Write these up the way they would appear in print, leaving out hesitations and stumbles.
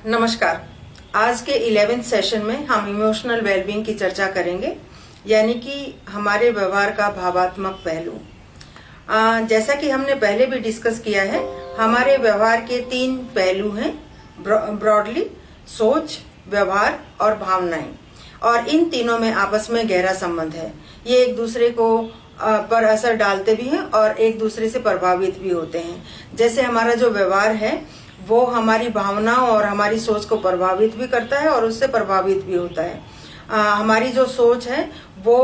नमस्कार। आज के 11th सेशन में हम इमोशनल वेलबींग की चर्चा करेंगे, यानी कि हमारे व्यवहार का भावात्मक पहलू। जैसा कि हमने पहले भी डिस्कस किया है, हमारे व्यवहार के 3 पहलू हैं, ब्रॉडली सोच, व्यवहार और भावनाएं। और इन तीनों में आपस में गहरा संबंध है। ये एक दूसरे को पर असर डालते भी हैं और एक दूसरे से प्रभावित भी होते हैं। जैसे हमारा जो व्यवहार है वो हमारी भावनाओं और हमारी सोच को प्रभावित भी करता है और उससे प्रभावित भी होता है। हमारी जो सोच है वो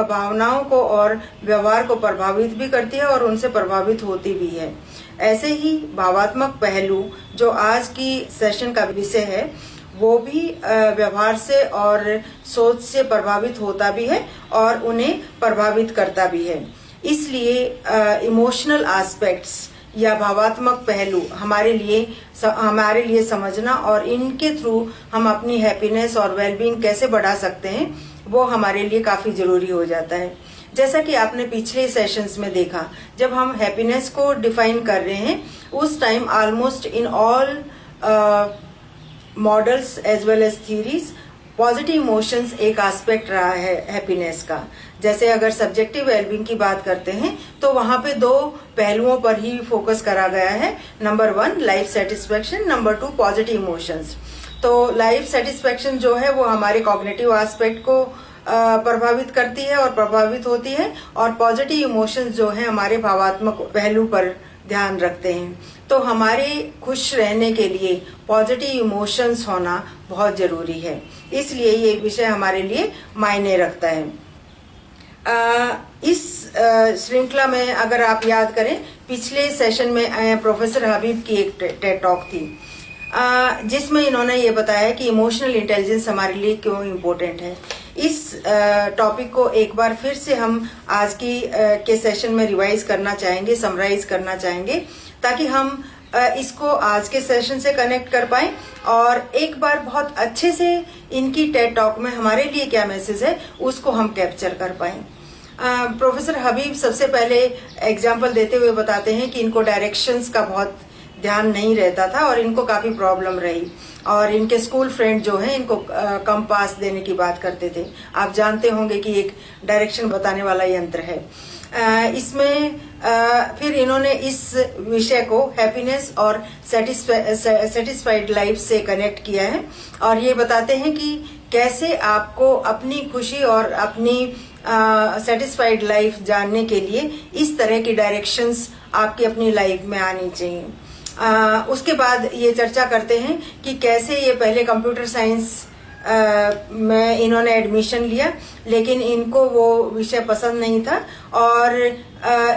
भावनाओं को और व्यवहार को प्रभावित भी करती है और उनसे प्रभावित होती भी है। ऐसे ही भावात्मक पहलू जो आज की सेशन का विषय है वो भी व्यवहार से और सोच से प्रभावित होता भी है और उन्हें प्रभावित करता भी है। इसलिए इमोशनल एस्पेक्ट्स या भावात्मक पहलू हमारे लिए समझना और इनके थ्रू हम अपनी हैप्पीनेस और वेलबींग कैसे बढ़ा सकते हैं वो हमारे लिए काफी जरूरी हो जाता है। जैसा कि आपने पिछले सेशंस में देखा, जब हम हैप्पीनेस को डिफाइन कर रहे हैं उस time almost in all models as well as theories positive emotions एक एस्पेक्ट रहा है हैप्पीनेस का। जैसे अगर सब्जेक्टिव वेलबींग की बात करते हैं तो वहां पे 2 पहलुओं पर ही फोकस करा गया है। Number 1 life satisfaction, number 2 positive emotions. तो लाइफ सेटिस्फेक्शन जो है वो हमारे कॉग्निटिव एस्पेक्ट को प्रभावित करती है और प्रभावित होती है, और पॉजिटिव इमोशंस जो है हमारे भावात्मक पहलू पर ध्यान रखते हैं। तो हमारे खुश रहने के लिए पॉजिटिव इमोशंस होना बहुत जरूरी है, इसलिए ये विषय हमारे लिए मायने रखता है। इस श्रृंखला में अगर आप याद करें, पिछले सेशन में प्रोफेसर हबीब की एक टेड टॉक थी जिसमें इन्होंने ये बताया कि इमोशनल इंटेलिजेंस हमारे लिए क्यों इम्पोर्टेंट है। इस टॉपिक को एक बार फिर से हम आज के सेशन में रिवाइज करना चाहेंगे, समराइज करना चाहेंगे, ताकि हम इसको आज के सेशन से कनेक्ट कर पाएं और एक बार बहुत अच्छे से इनकी टेड टॉक में हमारे लिए क्या मैसेज है उसको हम कैप्चर कर पाएं। प्रोफेसर हबीब सबसे पहले एग्जाम्पल देते हुए बताते हैं कि इनको डायरेक्शंस का बहुत ध्यान नहीं रहता था और इनको काफी प्रॉब्लम रही, और इनके स्कूल फ्रेंड जो हैं इनको कंपास देने की बात करते थे। आप जानते होंगे कि एक डायरेक्शन बताने वाला यंत्र है। इसमें फिर इन्होंने इस विषय को हैप्पीनेस और सेटिस्फाइड लाइफ से कनेक्ट किया है और ये बताते हैं कि कैसे आपको अपनी खुशी और अपनी सेटिस्फाइड लाइफ जानने के लिए इस तरह की डायरेक्शंस आपकी अपनी लाइफ में आनी चाहिए। उसके बाद ये चर्चा करते हैं कि कैसे ये पहले कंप्यूटर साइंस में इन्होंने एडमिशन लिया, लेकिन इनको वो विषय पसंद नहीं था और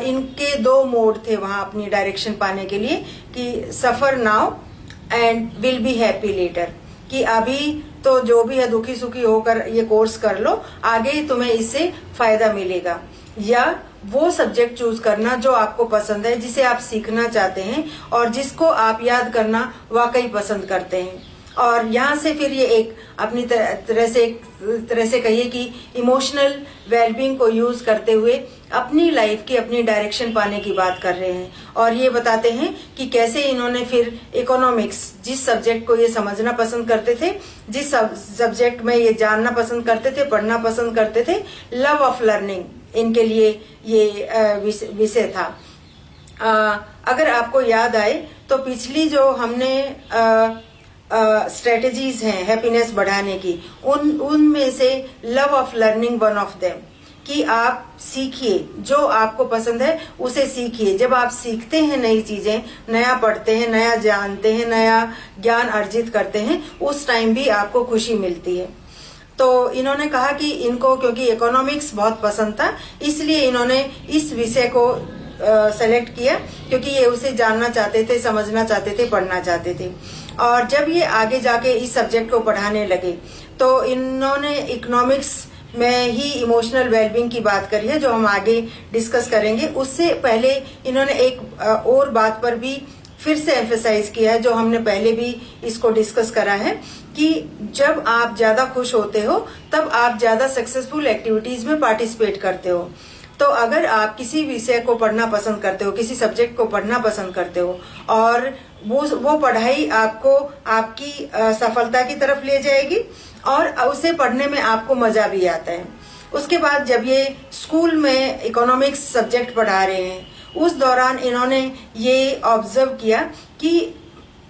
इनके 2 मोड थे वहां अपनी डायरेक्शन पाने के लिए, कि suffer now and will be happy later, कि अभी तो जो भी है दुखी सुखी होकर ये कोर्स कर लो, आगे तुम्हें इससे फायदा मिलेगा, या वो सब्जेक्ट चूज करना जो आपको पसंद है, जिसे आप सीखना चाहते हैं और जिसको आप याद करना वाकई पसंद करते हैं। और यहाँ से फिर ये एक अपनी तरह से कहिए कि इमोशनल वेलबींग को यूज करते हुए अपनी लाइफ की अपनी डायरेक्शन पाने की बात कर रहे हैं। और ये बताते हैं कि कैसे इन्होंने फिर इकोनॉमिक्स, जिस सब्जेक्ट को ये समझना पसंद करते थे, जिस सब्जेक्ट में ये जानना पसंद करते थे, पढ़ना पसंद करते थे, लव ऑफ लर्निंग इनके लिए ये विषय था। अगर आपको याद आए तो पिछली जो हमने स्ट्रेटेजीज हैं हैप्पीनेस बढ़ाने की, उनमें से love of learning one of them, कि आप सीखिए, जो आपको पसंद है उसे सीखिए। जब आप सीखते हैं नई चीजें, नया पढ़ते हैं, नया जानते हैं, नया ज्ञान अर्जित करते हैं, उस टाइम भी आपको खुशी मिलती है। तो इन्होंने कहा कि इनको क्योंकि इकोनॉमिक्स बहुत पसंद था, इसलिए इन्होंने इस विषय को सेलेक्ट किया, क्योंकि ये उसे जानना चाहते थे, समझना चाहते थे, पढ़ना चाहते थे। और जब ये आगे जाके इस सब्जेक्ट को पढ़ाने लगे तो इन्होंने इकोनॉमिक्स में ही इमोशनल वेलबींग की बात करी है, जो हम आगे डिस्कस करेंगे। उससे पहले इन्होंने एक और बात पर भी फिर से एम्फेसाइज किया है, जो हमने पहले भी इसको डिस्कस करा है, कि जब आप ज्यादा खुश होते हो तब आप ज्यादा सक्सेसफुल एक्टिविटीज में पार्टिसिपेट करते हो। तो अगर आप किसी विषय को पढ़ना पसंद करते हो, किसी सब्जेक्ट को पढ़ना पसंद करते हो और वो पढ़ाई आपको आपकी सफलता की तरफ ले जाएगी और उसे पढ़ने में आपको मजा भी आता है। उसके बाद जब ये स्कूल में इकोनॉमिक्स सब्जेक्ट पढ़ा रहे हैं, उस दौरान इन्होंने ये ऑब्जर्व किया कि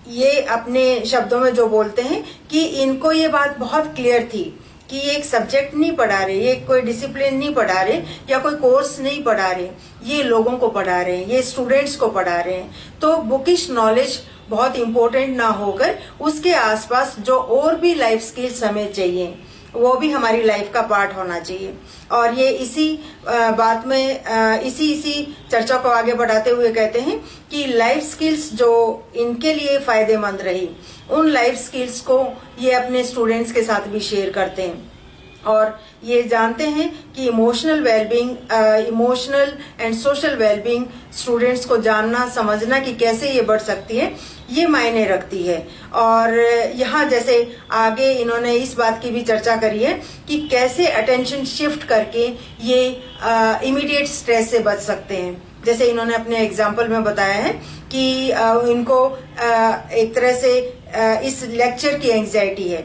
ये अपने शब्दों में जो बोलते हैं कि इनको ये बात बहुत क्लियर थी कि ये एक सब्जेक्ट नहीं पढ़ा रहे, ये कोई डिसिप्लिन नहीं पढ़ा रहे या कोई कोर्स नहीं पढ़ा रहे, ये लोगों को पढ़ा रहे हैं, ये स्टूडेंट्स को पढ़ा रहे हैं। तो बुकिश नॉलेज बहुत इंपॉर्टेंट ना होकर उसके आसपास जो और भी लाइफ स्किल्स हमें चाहिए वो भी हमारी लाइफ का पार्ट होना चाहिए। और ये इसी बात में इसी चर्चा को आगे बढ़ाते हुए कहते हैं कि लाइफ स्किल्स जो इनके लिए फायदेमंद रही, उन लाइफ स्किल्स को ये अपने स्टूडेंट्स के साथ भी शेयर करते हैं और ये जानते हैं कि emotional wellbeing, emotional and social wellbeing students को जानना समझना कि कैसे ये बढ़ सकती है, ये मायने रखती है। और यहाँ जैसे आगे इन्होंने इस बात की भी चर्चा करी है कि कैसे अटेंशन शिफ्ट करके ये इमीडिएट स्ट्रेस से बच सकते हैं। जैसे इन्होंने अपने एग्जाम्पल में बताया है कि इनको एक तरह से इस लेक्चर की एंजाइटी है,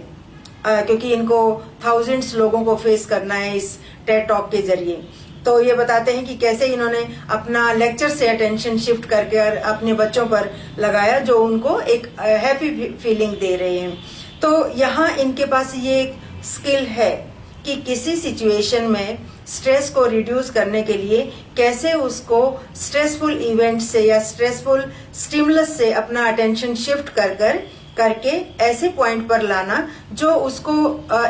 क्योंकि इनको थाउजेंड्स लोगों को फेस करना है इस टेड टॉक के जरिए। तो ये बताते हैं कि कैसे इन्होंने अपना लेक्चर से अटेंशन शिफ्ट करके अपने बच्चों पर लगाया जो उनको एक हैप्पी फीलिंग दे रहे हैं। तो यहाँ इनके पास ये एक स्किल है कि किसी सिचुएशन में स्ट्रेस को रिड्यूस करने के लिए कैसे उसको स्ट्रेसफुल इवेंट से या स्ट्रेसफुल स्टिमुलस से अपना अटेंशन शिफ्ट करके ऐसे पॉइंट पर लाना जो उसको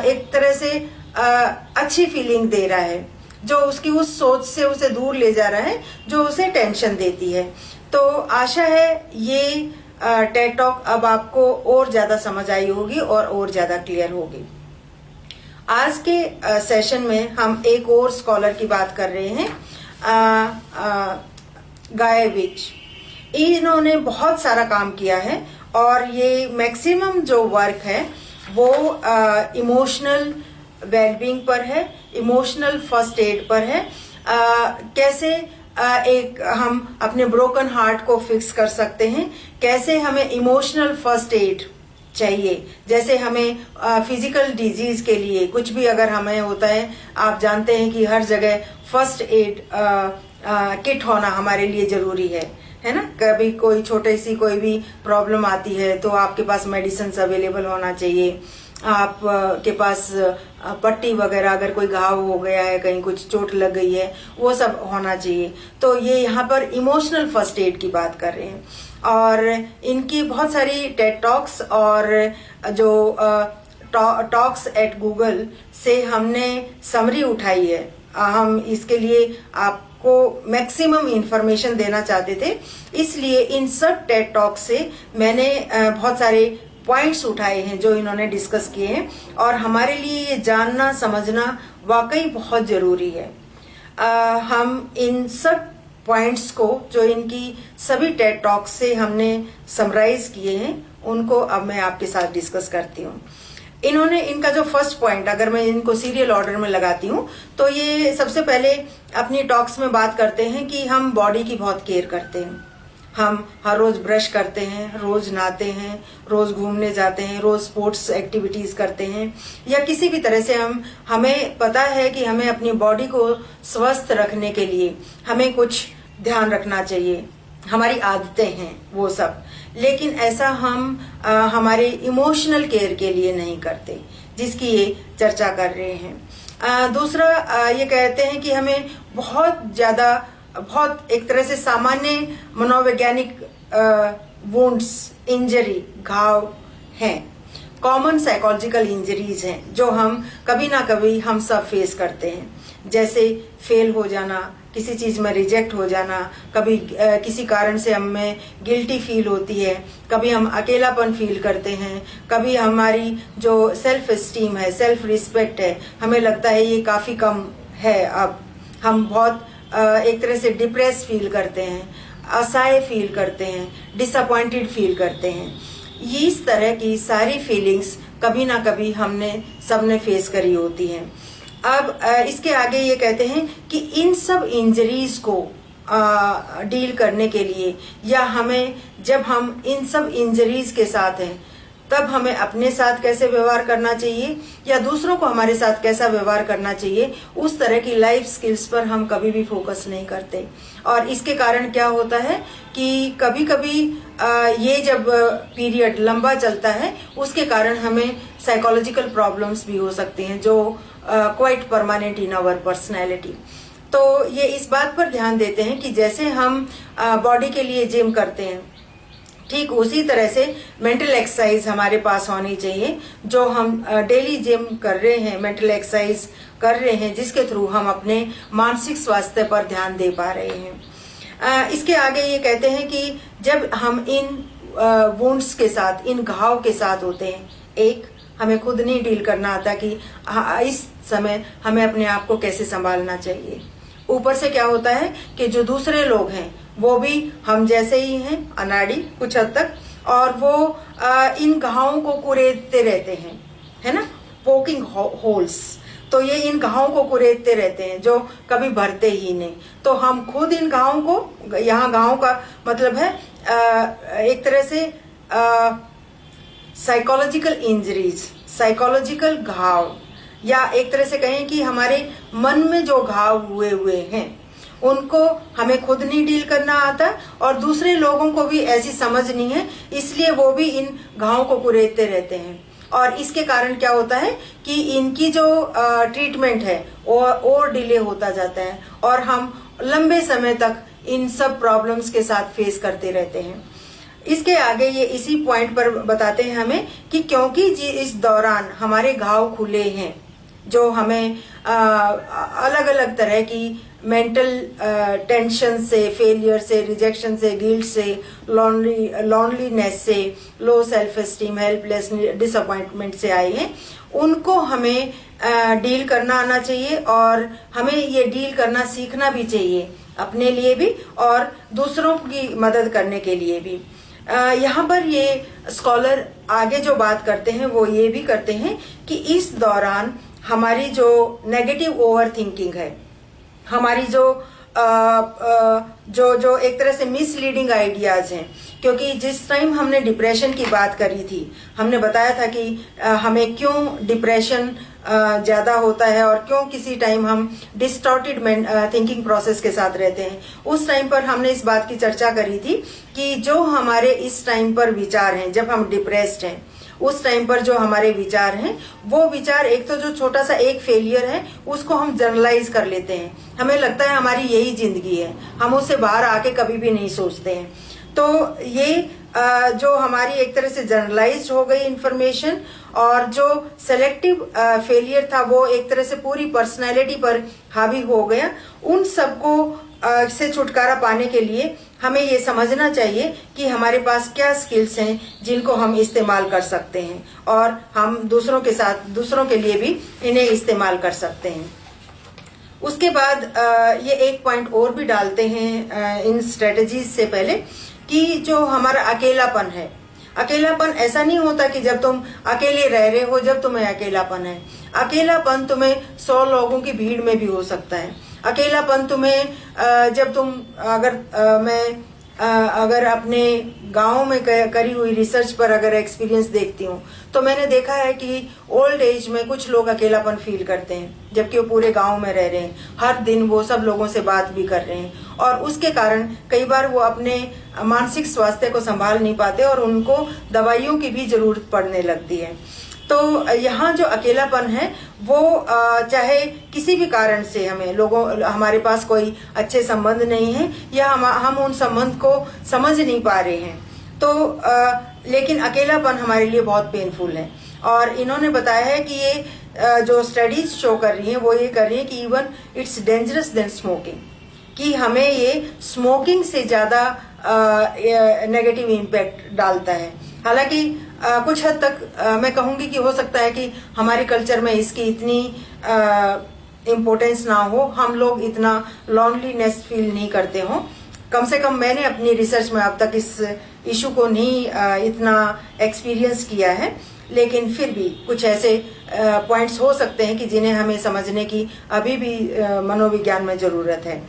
एक तरह से अच्छी फीलिंग दे रहा है, जो उसकी उस सोच से उसे दूर ले जा रहा है जो उसे टेंशन देती है। तो आशा है ये टेड टॉक अब आपको और ज्यादा समझ आई होगी और ज्यादा क्लियर होगी। आज के सेशन में हम एक और स्कॉलर की बात कर रहे हैं, गाय विच। इन्होंने बहुत सारा काम किया है और ये मैक्सिमम जो वर्क है वो इमोशनल वेलबींग पर है, इमोशनल फर्स्ट एड पर है। कैसे एक हम अपने ब्रोकन हार्ट को फिक्स कर सकते हैं, कैसे हमें इमोशनल फर्स्ट एड चाहिए। जैसे हमें फिजिकल डिजीज के लिए कुछ भी अगर हमें होता है, आप जानते हैं कि हर जगह फर्स्ट एड किट होना हमारे लिए जरूरी है ना। कभी कोई छोटी सी कोई भी प्रॉब्लम आती है तो आपके पास मेडिसिन अवेलेबल होना चाहिए, आप के पास पट्टी वगैरह, अगर कोई घाव हो गया है, कहीं कुछ चोट लग गई है, वो सब होना चाहिए। तो ये यहाँ पर इमोशनल फर्स्ट एड की बात कर रहे हैं और इनकी बहुत सारी टेड टॉक्स और जो टॉक्स एट गूगल से हमने समरी उठाई है। हम इसके लिए आपको मैक्सिमम इंफॉर्मेशन देना चाहते थे, इसलिए इन सब टेड टॉक से मैंने बहुत सारे पॉइंट्स उठाए हैं जो इन्होंने डिस्कस किए हैं और हमारे लिए ये जानना समझना वाकई बहुत जरूरी है। हम इन सब पॉइंट्स को जो इनकी सभी टेड टॉक्स से हमने समराइज किए हैं उनको अब मैं आपके साथ डिस्कस करती हूँ। इन्होंने इनका जो फर्स्ट पॉइंट, अगर मैं इनको सीरियल ऑर्डर में लगाती हूँ तो ये सबसे पहले अपनी टॉक्स में बात करते हैं कि हम बॉडी की बहुत केयर करते हैं। हम हर रोज ब्रश करते हैं, रोज नहाते हैं, रोज घूमने जाते हैं, रोज स्पोर्ट्स एक्टिविटीज करते हैं या किसी भी तरह से हमें पता है कि हमें अपनी बॉडी को स्वस्थ रखने के लिए हमें कुछ ध्यान रखना चाहिए, हमारी आदतें हैं वो सब। लेकिन ऐसा हम हमारे इमोशनल केयर के लिए नहीं करते, जिसकी ये चर्चा कर रहे हैं। दूसरा ये कहते हैं कि हमें बहुत एक तरह से सामान्य मनोवैज्ञानिक वुंड्स, इंजरी, घाव हैं, कॉमन साइकोलॉजिकल इंजरीज हैं जो हम कभी ना कभी हम सब फेस करते हैं। जैसे फेल हो जाना, किसी चीज में रिजेक्ट हो जाना, कभी किसी कारण से हमें गिल्टी फील होती है, कभी हम अकेलापन फील करते हैं, कभी हमारी जो सेल्फ एस्टीम है, सेल्फ रिस्पेक्ट है, हमें लगता है ये काफी कम है। अब हम बहुत एक तरह से डिप्रेस फील करते हैं, असहाय फील करते हैं, डिसअपॉइंटेड फील करते हैं। ये इस तरह की सारी फीलिंग्स कभी ना कभी हमने सबने फेस करी होती हैं। अब इसके आगे ये कहते हैं कि इन सब इंजरीज को डील करने के लिए, या हमें जब हम इन सब इंजरीज के साथ हैं तब हमें अपने साथ कैसे व्यवहार करना चाहिए या दूसरों को हमारे साथ कैसा व्यवहार करना चाहिए, उस तरह की लाइफ स्किल्स पर हम कभी भी फोकस नहीं करते। और इसके कारण क्या होता है कि कभी कभी ये जब पीरियड लंबा चलता है उसके कारण हमें साइकोलॉजिकल प्रॉब्लम्स भी हो सकती हैं जो quite permanent in our personality. तो ये इस बात पर ध्यान देते हैं कि जैसे हम बॉडी के लिए जिम करते हैं, ठीक उसी तरह से मेंटल एक्सरसाइज हमारे पास होनी चाहिए। जो हम डेली जिम कर रहे हैं, मेंटल एक्सरसाइज कर रहे हैं, जिसके थ्रू हम अपने मानसिक स्वास्थ्य पर ध्यान दे पा रहे हैं। इसके आगे ये कहते हैं कि जब हम इन वुंड्स के साथ, इन घाव के साथ होते हैं, एक हमें खुद नहीं डील करना आता कि इस समय हमें अपने आप को कैसे संभालना चाहिए। ऊपर से क्या होता है कि जो दूसरे लोग हैं वो भी हम जैसे ही हैं, अनाड़ी कुछ हद तक, और वो इन घावों को कुरेदते रहते हैं, है ना, पोकिंग होल्स। तो ये इन घावों को कुरेदते रहते हैं जो कभी भरते ही नहीं। तो हम खुद इन घावों को, यहाँ घावों का मतलब है एक तरह से साइकोलॉजिकल इंजरीज, साइकोलॉजिकल घाव, या एक तरह से कहें कि हमारे मन में जो घाव हुए हैं उनको हमें खुद नहीं डील करना आता और दूसरे लोगों को भी ऐसी समझ नहीं है, इसलिए वो भी इन घावों को कुरेदते रहते हैं। और इसके कारण क्या होता है कि इनकी जो ट्रीटमेंट है और डिले होता जाता है और हम लंबे समय तक इन सब प्रॉब्लम्स के साथ फेस करते रहते हैं। इसके आगे ये इसी पॉइंट पर बताते हैं हमें कि क्योंकि इस दौरान हमारे घाव खुले हैं, जो हमें अलग अलग तरह की मेंटल टेंशन से, फेलियर से, रिजेक्शन से, गिल्ट से, लॉनलीनेस से, low self esteem, helpless, disappointment से आए हैं, उनको हमें डील करना आना चाहिए और हमें ये डील करना सीखना भी चाहिए, अपने लिए भी और दूसरों की मदद करने के लिए भी। यहाँ पर ये स्कॉलर आगे जो बात करते हैं वो ये भी करते हैं कि इस दौरान हमारी जो नेगेटिव ओवर थिंकिंग है, हमारी जो जो एक तरह से मिसलीडिंग आइडियाज हैं, क्योंकि जिस टाइम हमने डिप्रेशन की बात करी थी, हमने बताया था कि हमें क्यों डिप्रेशन ज्यादा होता है और क्यों किसी टाइम हम डिस्टॉर्टेड थिंकिंग प्रोसेस के साथ रहते हैं। उस टाइम पर हमने इस बात की चर्चा करी थी कि जो हमारे इस टाइम पर विचार हैं, जब हम डिप्रेस्ड हैं, उस टाइम पर जो हमारे विचार हैं, वो विचार एक तो जो छोटा सा एक फेलियर है उसको हम जनरलाइज कर लेते हैं, हमें लगता है हमारी यही जिंदगी है, हम उससे बाहर आके कभी भी नहीं सोचते हैं। तो ये जो हमारी एक तरह से जनरलाइज्ड हो गई इंफॉर्मेशन और जो सेलेक्टिव फेलियर था वो एक तरह से पूरी पर्सनैलिटी पर हावी हो गया। उन सबको से छुटकारा पाने के लिए हमें ये समझना चाहिए कि हमारे पास क्या स्किल्स हैं जिनको हम इस्तेमाल कर सकते हैं और हम दूसरों के साथ, दूसरों के लिए भी इन्हें इस्तेमाल कर सकते हैं। उसके बाद ये एक पॉइंट और भी डालते हैं इन स्ट्रेटजीज से पहले कि जो हमारा अकेलापन है, अकेलापन ऐसा नहीं होता कि जब तुम अकेले रह रहे हो जब तुम्हें अकेलापन है। अकेलापन तुम्हें 100 लोगों की भीड़ में भी हो सकता है। अकेलापन तुम्हें जब तुम अगर अपने गांव में करी हुई रिसर्च पर अगर एक्सपीरियंस देखती हूँ तो मैंने देखा है कि ओल्ड एज में कुछ लोग अकेलापन फील करते हैं जबकि वो पूरे गांव में रह रहे हैं, हर दिन वो सब लोगों से बात भी कर रहे हैं और उसके कारण कई बार वो अपने मानसिक स्वास्थ्य को संभाल नहीं पाते और उनको दवाइयों की भी जरूरत पड़ने लगती है। तो यहाँ जो अकेलापन है वो चाहे किसी भी कारण से हमारे पास कोई अच्छे संबंध नहीं है या हम उन संबंध को समझ नहीं पा रहे हैं, तो लेकिन अकेलापन हमारे लिए बहुत पेनफुल है। और इन्होंने बताया है कि ये जो स्टडीज शो कर रही हैं वो ये कर रही हैं कि even it's dangerous than smoking, कि हमें ये स्मोकिंग से ज्यादा नेगेटिव इम्पैक्ट डालता है। हालांकि कुछ हद तक मैं कहूंगी कि हो सकता है कि हमारे कल्चर में इसकी इतनी इम्पोर्टेंस ना हो, हम लोग इतना लॉनलीनेस फील नहीं करते हो। कम से कम मैंने अपनी रिसर्च में अब तक इस इशू को नहीं इतना एक्सपीरियंस किया है, लेकिन फिर भी कुछ ऐसे पॉइंट्स हो सकते हैं कि जिन्हें हमें समझने की अभी भी मनोविज्ञान में जरूरत है।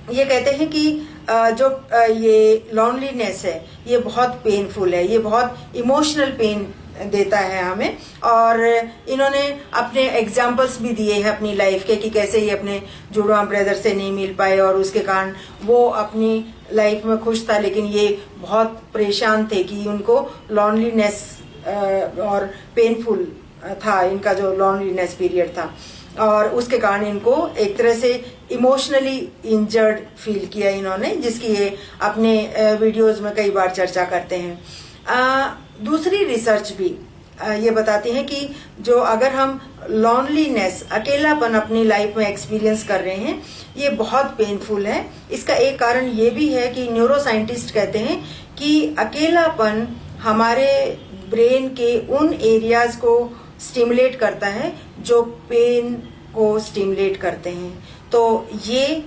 ये कहते हैं कि जो ये लॉनलीनेस है ये बहुत पेनफुल है, ये बहुत इमोशनल पेन देता है हमें। और इन्होंने अपने एग्जाम्पल्स भी दिए हैं अपनी लाइफ के कि कैसे ये अपने जुड़वा ब्रदर से नहीं मिल पाए और उसके कारण वो अपनी लाइफ में खुश था, लेकिन ये बहुत परेशान थे कि उनको लॉनलीनेस और पेनफुल था इनका जो लॉनलीनेस पीरियड था, और उसके कारण इनको एक तरह से इमोशनली इंजर्ड फील किया इन्होंने, जिसकी ये अपने वीडियोस में कई बार चर्चा करते हैं। दूसरी रिसर्च भी ये बताती है कि जो अगर हम लॉनलीनेस, अकेलापन अपनी लाइफ में एक्सपीरियंस कर रहे हैं, ये बहुत पेनफुल है। इसका एक कारण ये भी है कि न्यूरो साइंटिस्ट कहते हैं कि अकेलापन हमारे ब्रेन के उन एरियाज को स्टिमुलेट करता है जो पेन को स्टिमुलेट करते हैं। तो ये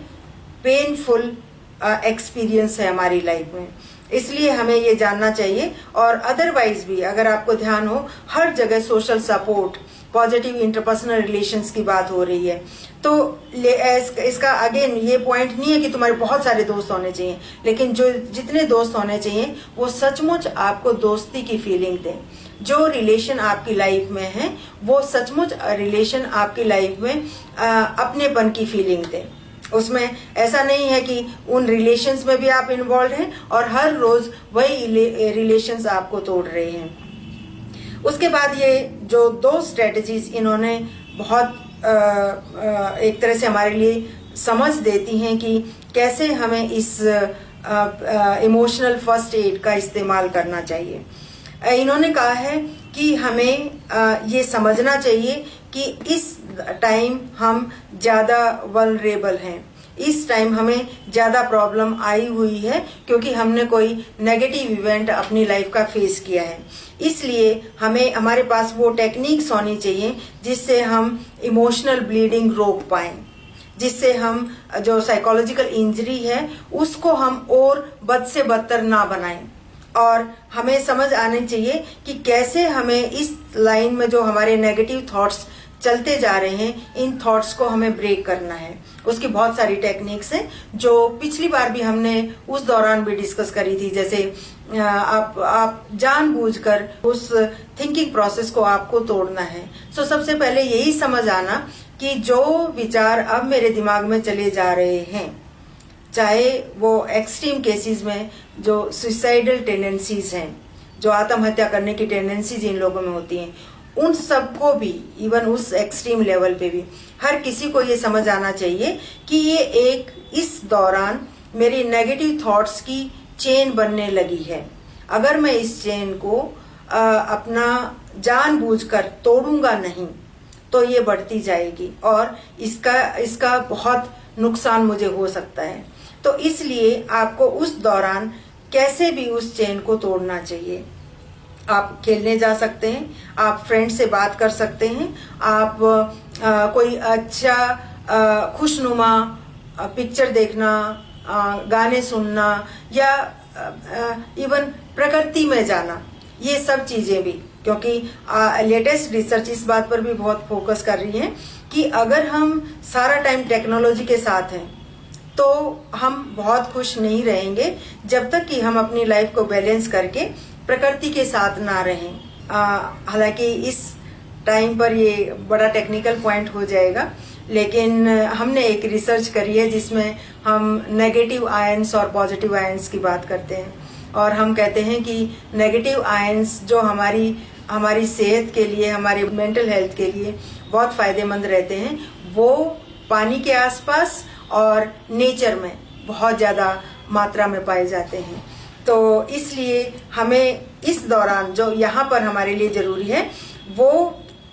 पेनफुल एक्सपीरियंस है हमारी लाइफ में, इसलिए हमें ये जानना चाहिए। और अदरवाइज भी अगर आपको ध्यान हो, हर जगह social support, positive interpersonal relations की बात हो रही है। तो इसका अगेन ये पॉइंट नहीं है कि तुम्हारे बहुत सारे दोस्त होने चाहिए, लेकिन जो जितने दोस्त होने चाहिए वो सचमुच आपको दोस्ती की फीलिंग दें। जो रिलेशन आपकी लाइफ में है वो सचमुच रिलेशन आपकी लाइफ में अपनेपन की फीलिंग दें। उसमें ऐसा नहीं है कि उन रिलेशंस में भी आप इन्वॉल्व हैं और हर रोज वही रिलेशंस आपको तोड़ रहे हैं। उसके बाद ये जो 2 स्ट्रेटजीज इन्होंने बहुत एक तरह से हमारे लिए समझ देती हैं कि कैसे हमें इस इमोशनल फर्स्ट एड का इस्तेमाल करना चाहिए। इन्होंने कहा है कि हमें ये समझना चाहिए कि इस टाइम हम ज्यादा वल्नरेबल हैं, इस टाइम हमें ज्यादा प्रॉब्लम आई हुई है क्योंकि हमने कोई नेगेटिव इवेंट अपनी लाइफ का फेस किया है। इसलिए हमें हमारे पास वो टेक्निक्स होनी चाहिए जिससे हम इमोशनल ब्लीडिंग रोक पाएं, जिससे हम जो साइकोलॉजिकल इंजरी है उसको हम और बद से बदतर ना बनाएं। और हमें समझ आनी चाहिए कि कैसे हमें इस लाइन में जो हमारे नेगेटिव थॉट्स चलते जा रहे हैं, इन थॉट्स को हमें ब्रेक करना है। उसकी बहुत सारी टेक्निक्स हैं जो पिछली बार भी हमने उस दौरान भी डिस्कस करी थी। जैसे आप जानबूझकर उस थिंकिंग प्रोसेस को आपको तोड़ना है। सो सबसे पहले यही समझ आना कि जो विचार अब मेरे दिमाग में चले जा रहे हैं, चाहे वो एक्सट्रीम केसेस में जो सुसाइडल टेंडेंसीज हैं, जो आत्महत्या करने की टेंडेंसीज इन लोगों में होती हैं, उन सबको भी, इवन उस एक्सट्रीम लेवल पे भी हर किसी को ये समझ आना चाहिए कि ये एक इस दौरान मेरी नेगेटिव थॉट्स की चेन बनने लगी है। अगर मैं इस चेन को अपना जानबूझकर तोड़ूंगा नहीं तो ये बढ़ती जाएगी और इसका बहुत नुकसान मुझे हो सकता है। तो इसलिए आपको उस दौरान कैसे भी उस चेन को तोड़ना चाहिए। आप खेलने जा सकते हैं, आप फ्रेंड से बात कर सकते हैं, आप कोई अच्छा खुशनुमा पिक्चर देखना, गाने सुनना या इवन प्रकृति में जाना, ये सब चीजें भी, क्योंकि लेटेस्ट रिसर्च इस बात पर भी बहुत फोकस कर रही है कि अगर हम सारा टाइम टेक्नोलॉजी के साथ हैं तो हम बहुत खुश नहीं रहेंगे जब तक कि हम अपनी लाइफ को बैलेंस करके प्रकृति के साथ ना रहें। हालांकि इस टाइम पर ये बड़ा टेक्निकल पॉइंट हो जाएगा, लेकिन हमने एक रिसर्च करी है जिसमें हम नेगेटिव आयंस और पॉजिटिव आयंस की बात करते हैं और हम कहते हैं कि नेगेटिव आयंस जो हमारी सेहत के लिए, हमारी मेंटल हेल्थ के लिए बहुत फायदेमंद रहते हैं, वो पानी के आसपास और नेचर में बहुत ज्यादा मात्रा में पाए जाते हैं। तो इसलिए हमें इस दौरान जो यहाँ पर हमारे लिए जरूरी है वो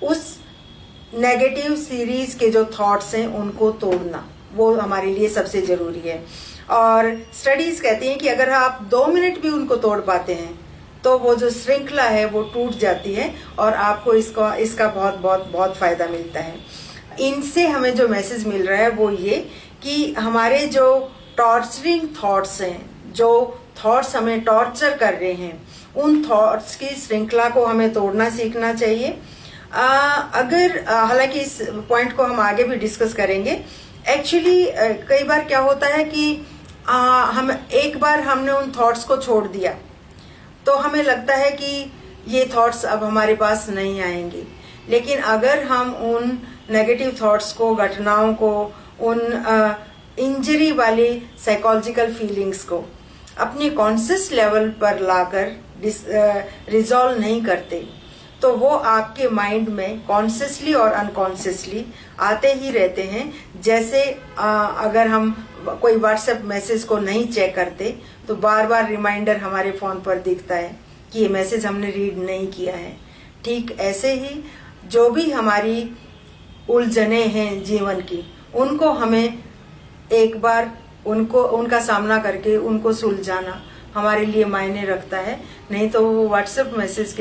उस नेगेटिव सीरीज के जो थॉट्स हैं उनको तोड़ना, वो हमारे लिए सबसे जरूरी है। और स्टडीज कहती हैं कि अगर आप 2 मिनट भी उनको तोड़ पाते हैं तो वो जो श्रृंखला है वो टूट जाती है और आपको इसका बहुत बहुत बहुत फायदा मिलता है। इनसे हमें जो मैसेज मिल रहा है वो ये कि हमारे जो टॉर्चरिंग थॉट्स हैं, जो थॉट्स हमें टॉर्चर कर रहे हैं, उन थॉट्स की श्रृंखला को हमें तोड़ना सीखना चाहिए। हालांकि इस पॉइंट को हम आगे भी डिस्कस करेंगे। एक्चुअली कई बार क्या होता है कि हम एक बार हमने उन थॉट्स को छोड़ दिया तो हमें लगता है कि ये थॉट्स अब हमारे पास नहीं आएंगे, लेकिन अगर हम उन नेगेटिव थॉट्स को, घटनाओं को, उन इंजरी वाली साइकोलॉजिकल फीलिंग्स को अपनी कॉन्शियस लेवल पर लाकर रिजॉल्व नहीं करते तो वो आपके माइंड में कॉन्शियसली और अनकॉन्शियसली आते ही रहते हैं। जैसे अगर हम कोई व्हाट्सएप मैसेज को नहीं चेक करते तो बार बार रिमाइंडर हमारे फोन पर दिखता है कि ये मैसेज हमने रीड नहीं किया है। ठीक ऐसे ही जो भी हमारी उलझने हैं जीवन की, उनको हमें एक बार उनका सामना करके उनको सुलझाना हमारे लिए मायने रखता है। नहीं तो वो व्हाट्सएप मैसेज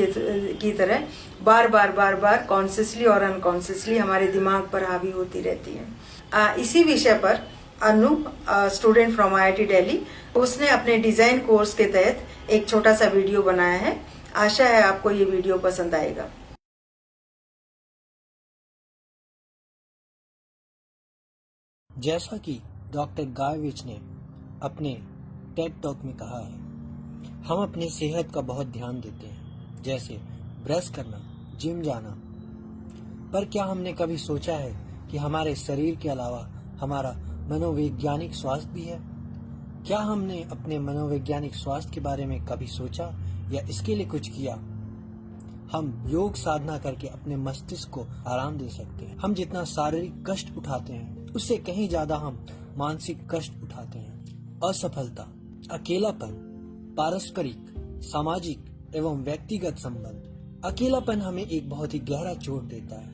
की तरह बार बार कॉन्शियसली और अनकॉन्शियसली हमारे दिमाग पर हावी होती रहती है। इसी विषय पर Anoop, student from IIT Delhi, उसने अपने डिजाइन कोर्स के तहत एक छोटा सा वीडियो बनाया है। आशा है आपको ये वीडियो पसंद आएगा। जैसा कि डॉक्टर गायविच ने अपने टेड टॉक में कहा है, हम अपनी सेहत का बहुत ध्यान देते हैं, जैसे ब्रश करना, जिम जाना, पर क्या हमने कभी सोचा है कि हमारे शरीर के अलावा हमारा मनोवैज्ञानिक स्वास्थ्य भी है? क्या हमने अपने मनोवैज्ञानिक स्वास्थ्य के बारे में कभी सोचा या इसके लिए कुछ किया? हम योग साधना करके अपने मस्तिष्क को आराम दे सकते हैं। हम जितना शारीरिक कष्ट उठाते हैं उससे कहीं ज्यादा हम मानसिक कष्ट उठाते हैं। असफलता, अकेलापन, पारस्परिक, सामाजिक एवं व्यक्तिगत संबंध। अकेलापन हमें एक बहुत ही गहरा चोट देता है।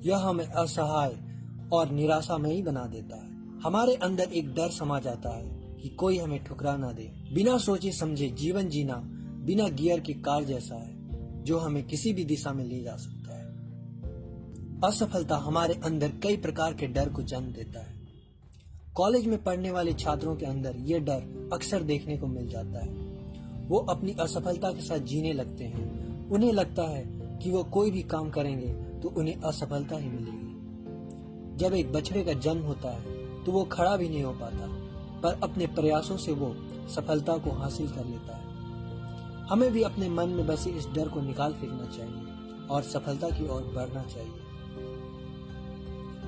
यह हमें असहाय और निराशामयी बना देता है। हमारे अंदर एक डर समा जाता है कि कोई हमें ठुकरा ना दे। बिना सोचे समझे जीवन जीना बिना गियर के कार जैसा है जो हमें किसी भी दिशा में ले जा सकता है। असफलता हमारे अंदर कई प्रकार के डर को जन्म देता है। कॉलेज में पढ़ने वाले छात्रों के अंदर यह डर अक्सर देखने को मिल जाता है। वो अपनी असफलता के साथ जीने लगते हैं। उन्हें लगता है कि वो कोई भी काम करेंगे तो उन्हें असफलता ही मिलेगी। जब एक बछड़े का जन्म होता है तो वो खड़ा भी नहीं हो पाता, पर अपने प्रयासों से वो सफलता को हासिल कर लेता है। हमें भी अपने मन में बसे इस डर को निकाल फेंकना चाहिए और सफलता की ओर बढ़ना चाहिए।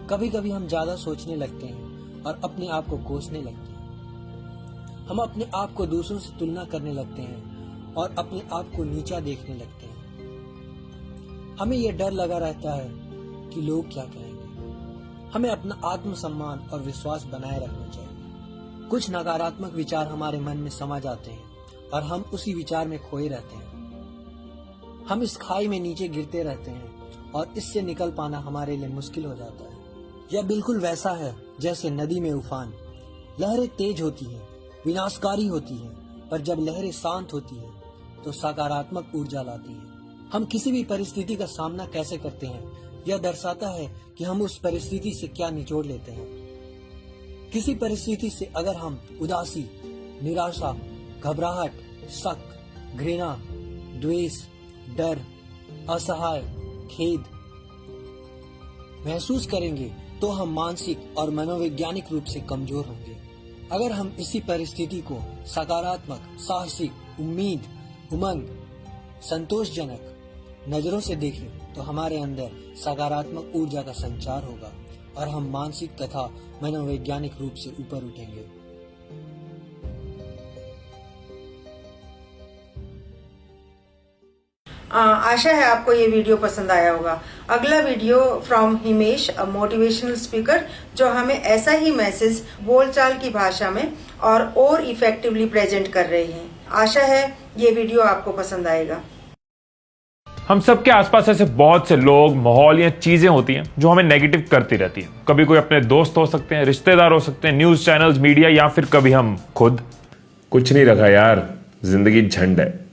कभी कभी हम ज्यादा सोचने लगते हैं और अपने आप को कोसने लगते हैं। हम अपने आप को दूसरों से तुलना करने लगते हैं और अपने आप को नीचा देखने लगते हैं। हमें यह डर लगा रहता है कि लोग क्या कहेंगे। हमें अपना आत्मसम्मान और विश्वास बनाए रखना चाहिए। कुछ नकारात्मक विचार हमारे मन में समा जाते हैं और हम उसी विचार में खोए रहते हैं। हम इस खाई में नीचे गिरते रहते हैं और इससे निकल पाना हमारे लिए मुश्किल हो जाता है। यह बिल्कुल वैसा है जैसे नदी में उफान। लहरें तेज होती हैं, विनाशकारी होती हैं, पर जब लहरें शांत होती हैं तो सकारात्मक ऊर्जा लाती हैं। हम किसी भी परिस्थिति का सामना कैसे करते हैं यह दर्शाता है कि हम उस परिस्थिति से क्या निचोड़ लेते हैं। किसी परिस्थिति से अगर हम उदासी, निराशा, घबराहट, शक, घृणा, द्वेष, डर, असहाय, खेद महसूस करेंगे तो हम मानसिक और मनोवैज्ञानिक रूप से कमजोर होंगे। अगर हम इसी परिस्थिति को सकारात्मक, साहसिक, उम्मीद, उमंग, संतोषजनक नजरों से देखें तो हमारे अंदर सकारात्मक ऊर्जा का संचार होगा और हम मानसिक तथा मनोवैज्ञानिक रूप से ऊपर उठेंगे। आशा है आपको ये वीडियो पसंद आया होगा। अगला video from Himesh, a motivational speaker, जो हमें ऐसा ही मैसेज बोलचाल की भाषा में और इफेक्टिवली प्रेजेंट कर रहे हैं। आशा है ये वीडियो आपको पसंद आएगा। हम सबके आसपास ऐसे बहुत से लोग, माहौल या चीजें होती हैं जो हमें नेगेटिव करती रहती हैं। कभी कोई अपने दोस्त हो सकते हैं, रिश्तेदार हो सकते हैं, न्यूज चैनल्स, मीडिया, या फिर कभी हम खुद। कुछ नहीं रखा यार, जिंदगी झंड है।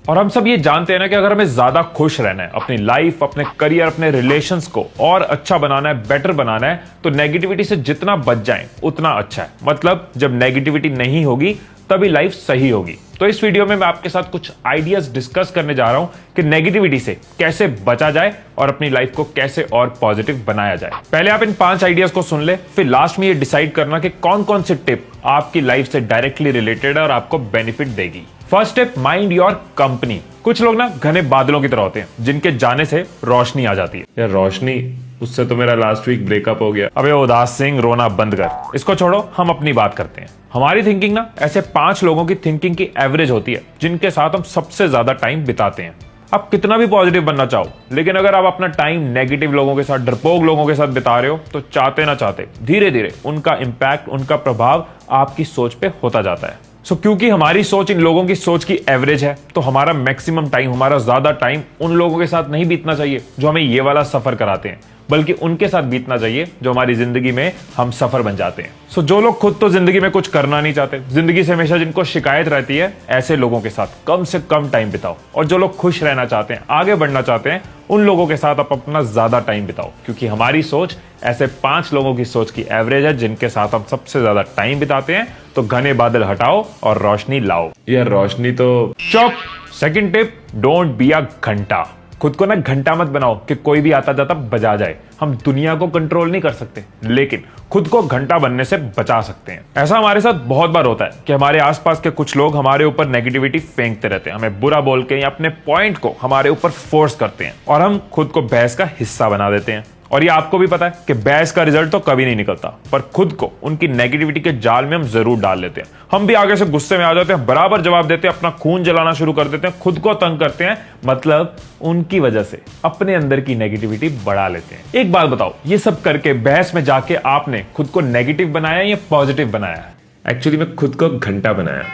और हम सब ये जानते हैं ना कि अगर हमें ज्यादा खुश रहना है, अपनी लाइफ, अपने करियर, अपने रिलेशंस को और अच्छा बनाना है, बेटर बनाना है, तो नेगेटिविटी से जितना बच जाएं उतना अच्छा है। मतलब जब नेगेटिविटी नहीं होगी तभी लाइफ सही होगी। तो इस वीडियो में मैं आपके साथ कुछ आइडियाज डिस्कस करने जा रहा हूं कि नेगेटिविटी से कैसे बचा जाए और अपनी लाइफ को कैसे और पॉजिटिव बनाया जाए। पहले आप इन 5 आइडियाज को सुन ले, फिर लास्ट में ये डिसाइड करना कि कौन कौन से टिप आपकी लाइफ से डायरेक्टली रिलेटेड है और आपको बेनिफिट देगी। First tip, mind your company. कुछ लोग ना घने बादलों की तरह होते हैं जिनके जाने से रोशनी आ जाती है। यार रोशनी, उससे तो मेरा लास्ट वीक ब्रेकअप हो गया। अबे उदास सिंह, रोना बंद कर, इसको छोड़ो, हम अपनी बात करते हैं। हमारी थिंकिंग ना ऐसे 5 लोगों की थिंकिंग की एवरेज होती है जिनके साथ हम सबसे ज्यादा टाइम बिताते हैं। आप कितना भी पॉजिटिव बनना चाहो, लेकिन अगर आप अपना टाइम नेगेटिव लोगों के साथ, डरपोक लोगों के साथ बिता रहे हो, तो चाहते ना चाहते धीरे धीरे उनका इंपैक्ट, उनका प्रभाव आपकी सोच पे होता जाता है। क्योंकि हमारी सोच इन लोगों की सोच की एवरेज है, तो हमारा मैक्सिमम टाइम, हमारा ज्यादा टाइम उन लोगों के साथ नहीं बीतना चाहिए जो हमें ये वाला सफर कराते हैं, बल्कि उनके साथ बीतना चाहिए जो हमारी जिंदगी में हम सफर बन जाते हैं। जो लोग खुद तो जिंदगी में कुछ करना नहीं चाहते, जिंदगी से हमेशा जिनको शिकायत रहती है, ऐसे लोगों के साथ कम से कम टाइम बिताओ। और जो लोग खुश रहना चाहते हैं, आगे बढ़ना चाहते हैं, उन लोगों के साथ आप अपना ज्यादा टाइम बिताओ, क्योंकि हमारी सोच ऐसे 5 लोगों की सोच की एवरेज है जिनके साथ हम सबसे ज्यादा टाइम बिताते हैं। तो घने बादल हटाओ और रोशनी लाओ। यार रोशनी तो चुप। Second tip, don't be a घंटा। खुद को ना घंटा मत बनाओ कि कोई भी आता जाता बजा जाए। हम दुनिया को कंट्रोल नहीं कर सकते, लेकिन खुद को घंटा बनने से बचा सकते हैं। ऐसा हमारे साथ बहुत बार होता है कि हमारे आसपास के कुछ लोग हमारे ऊपर नेगेटिविटी फेंकते रहते हैं, हमें बुरा बोल के या अपने पॉइंट को हमारे ऊपर फोर्स करते हैं, और हम खुद को बहस का हिस्सा बना देते हैं। और ये आपको भी पता है कि बहस का रिजल्ट तो कभी नहीं निकलता, पर खुद को उनकी नेगेटिविटी के जाल में हम जरूर डाल लेते हैं। हम भी आगे से गुस्से में आ जाते हैं, बराबर जवाब देते हैं, अपना खून जलाना शुरू कर देते हैं, खुद को तंग करते हैं, मतलब उनकी वजह से अपने अंदर की नेगेटिविटी बढ़ा लेते हैं। एक बात बताओ, ये सब करके बहस में जाके आपने खुद को नेगेटिव बनाया या पॉजिटिव बनाया? एक्चुअली मैं खुद को घंटा बनाया।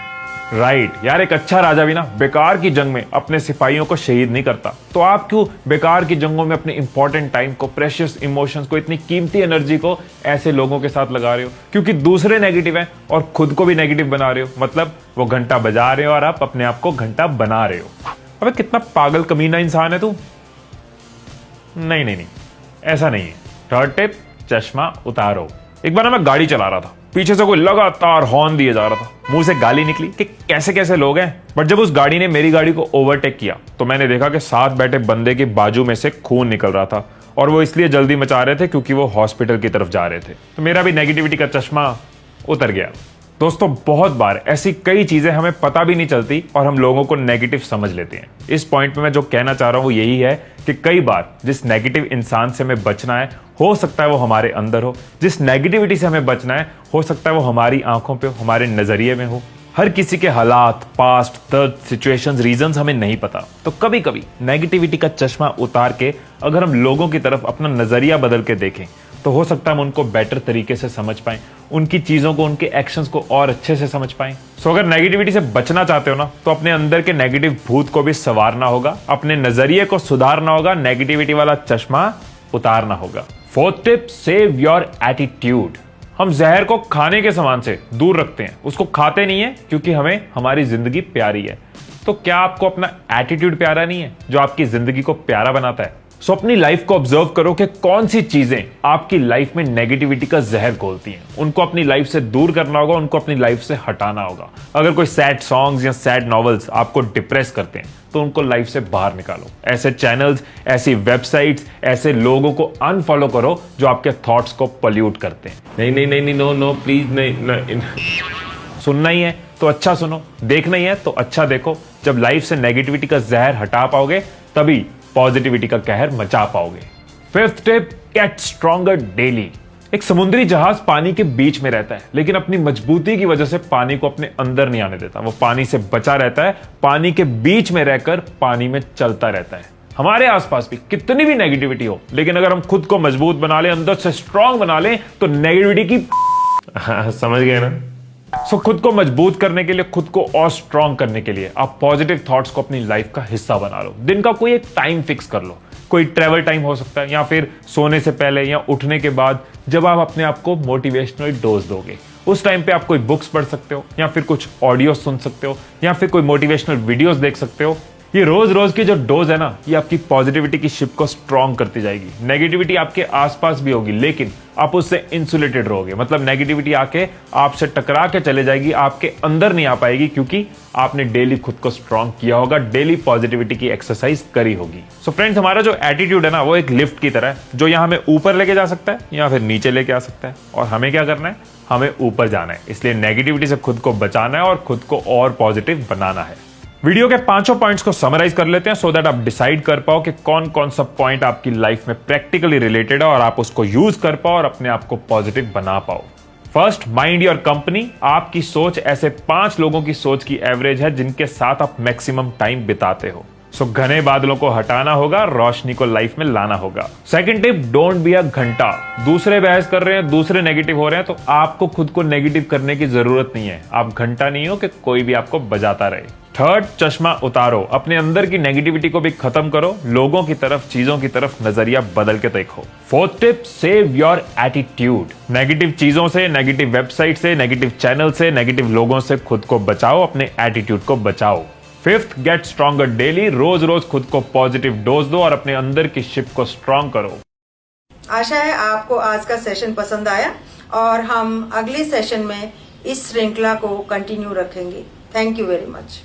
राइट यार, एक अच्छा राजा भी ना बेकार की जंग में अपने सिपाहियों को शहीद नहीं करता। तो आप क्यों बेकार की जंगों में अपने इंपॉर्टेंट टाइम को, प्रेशियस इमोशंस को, इतनी कीमती एनर्जी को ऐसे लोगों के साथ लगा रहे हो? क्योंकि दूसरे नेगेटिव हैं और खुद को भी नेगेटिव बना रहे हो, मतलब वो घंटा बजा रहे हो और आप अपने आप को घंटा बना रहे हो। अबे कितना पागल कमीना इंसान है तू। नहीं नहीं नहीं, ऐसा नहीं है। थर्ड टिप, चश्मा उतारो। एक बार ना मैं गाड़ी चला रहा था, पीछे से कोई लगातार हॉर्न दिए जा रहा था, मुंह से गाली निकली कि कैसे कैसे लोग हैं। बट जब उस गाड़ी ने मेरी गाड़ी को ओवरटेक किया तो मैंने देखा कि साथ बैठे बंदे के बाजू में से खून निकल रहा था, और वो इसलिए जल्दी मचा रहे थे क्योंकि वो हॉस्पिटल की तरफ जा रहे थे। तो मेरा भी नेगेटिविटी का चश्मा उतर गया। दोस्तों, बहुत बार ऐसी कई चीजें हमें पता भी नहीं चलती और हम लोगों को नेगेटिव समझ लेते हैं। इस पॉइंट पे मैं जो कहना चाह रहा हूं वो यही है कि कई बार जिस नेगेटिव इंसान से हमें बचना है, हो सकता है वो हमारे अंदर हो। जिस नेगेटिविटी से हमें बचना है, हो सकता है वो हमारी आंखों पे हो, हमारे नजरिए में हो। हर किसी के हालात, पास्ट, दर्द, सिचुएशंस, रीजंस हमें नहीं पता। तो कभी कभी नेगेटिविटी का चश्मा उतार के अगर हम लोगों की तरफ अपना नजरिया बदल के देखें, तो हो सकता है हम उनको बेटर तरीके से समझ पाएं, उनकी चीजों को, उनके एक्शंस को और अच्छे से समझ पाएं। सो अगर नेगेटिविटी से बचना चाहते हो ना, तो अपने अंदर के नेगेटिव भूत को भी संवारना होगा, अपने नजरिए को सुधारना होगा, नेगेटिविटी वाला चश्मा उतारना होगा। Fourth tip, save your attitude. हम जहर को खाने के सामान से दूर रखते हैं, उसको खाते नहीं है क्योंकि हमें हमारी जिंदगी प्यारी है। तो क्या आपको अपना एटीट्यूड प्यारा नहीं है जो आपकी जिंदगी को प्यारा बनाता है? सो अपनी लाइफ को ऑब्जर्व करो कि कौन सी चीजें आपकी लाइफ में नेगेटिविटी का जहर घोलती हैं। उनको अपनी लाइफ से दूर करना होगा, उनको अपनी लाइफ से हटाना होगा। अगर कोई सैड सॉन्ग्स या सैड नॉवेल्स आपको डिप्रेस करते हैं, तो उनको लाइफ से बाहर निकालो। ऐसे चैनल्स, ऐसी वेबसाइट्स, ऐसे लोगों को अनफॉलो करो जो आपके थॉट्स को पॉल्यूट करते हैं। नहीं नहीं नहीं, नो नो प्लीज, नहीं। सुनना ही है तो अच्छा सुनो, देखना ही है तो अच्छा देखो। जब लाइफ से नेगेटिविटी का जहर हटा पाओगे, तभी पॉजिटिविटी का कहर मचा पाओगे। Fifth tip, get stronger daily. एक समुद्री जहाज पानी के बीच में रहता है, लेकिन अपनी मजबूती की वजह से पानी को अपने अंदर नहीं आने देता। वो पानी से बचा रहता है, पानी के बीच में रहकर पानी में चलता रहता है। हमारे आसपास भी कितनी भी नेगेटिविटी हो, लेकिन अगर हम खुद को मजबूत बना लें, अंदर से स्ट्रांग बना लें, तो नेगेटिविटी की समझ गए ना। सो खुद को मजबूत करने के लिए, खुद को और स्ट्रांग करने के लिए आप पॉजिटिव थॉट्स को अपनी लाइफ का हिस्सा बना लो। दिन का कोई एक टाइम फिक्स कर लो। कोई ट्रेवल टाइम हो सकता है, या फिर सोने से पहले या उठने के बाद, जब आप अपने आप को मोटिवेशनल डोज दोगे। उस टाइम पे आप कोई बुक्स पढ़ सकते हो, या फिर कुछ ऑडियो सुन सकते हो, या फिर कोई मोटिवेशनल वीडियोस देख सकते हो। ये रोज रोज की जो डोज है ना, ये आपकी पॉजिटिविटी की शिप को स्ट्रॉन्ग करती जाएगी। नेगेटिविटी आपके आसपास भी होगी, लेकिन आप उससे इंसुलेटेड रहोगे। मतलब नेगेटिविटी आके आपसे टकरा के चले जाएगी, आपके अंदर नहीं आ पाएगी, क्योंकि आपने डेली खुद को स्ट्रॉन्ग किया होगा, डेली पॉजिटिविटी की एक्सरसाइज करी होगी। सो फ्रेंड्स, हमारा जो एटीट्यूड है ना, वो एक लिफ्ट की तरह है, जो यहाँ हमें ऊपर लेके जा सकता है या फिर नीचे लेके आ सकता है। और हमें क्या करना है? हमें ऊपर जाना है। इसलिए नेगेटिविटी से खुद को बचाना है और खुद को और पॉजिटिव बनाना है। वीडियो के 5 पॉइंट्स को समराइज कर लेते हैं, सो दैट आप डिसाइड कर पाओ कि कौन कौन सा पॉइंट आपकी लाइफ में प्रैक्टिकली रिलेटेड है और आप उसको यूज कर पाओ और अपने आप को पॉजिटिव बना पाओ। First, mind your company. आपकी सोच ऐसे 5 लोगों की सोच की एवरेज है जिनके साथ आप मैक्सिमम टाइम बिताते हो। सो घने बादलों को हटाना होगा, रोशनी को लाइफ में लाना होगा। Second tip, don't be a घंटा। दूसरे बहस कर रहे हैं, दूसरे नेगेटिव हो रहे हैं, तो आपको खुद को नेगेटिव करने की जरूरत नहीं है। आप घंटा नहीं हो कि कोई भी आपको बजाता रहे। थर्ड, चश्मा उतारो। अपने अंदर की नेगेटिविटी को भी खत्म करो, लोगों की तरफ, चीजों की तरफ नजरिया बदल के देखो। Fourth tip, save your attitude. Negative चीजों से, नेगेटिव वेबसाइट से, नेगेटिव चैनल से, नेगेटिव लोगों से खुद को बचाओ, अपने एटीट्यूड को बचाओ। Fifth, get stronger daily. रोज रोज खुद को पॉजिटिव डोज दो और अपने अंदर की शिप को स्ट्रॉन्ग करो। आशा है आपको आज का सेशन पसंद आया और हम अगले सेशन में इस श्रृंखला को कंटिन्यू रखेंगे। Thank you very much.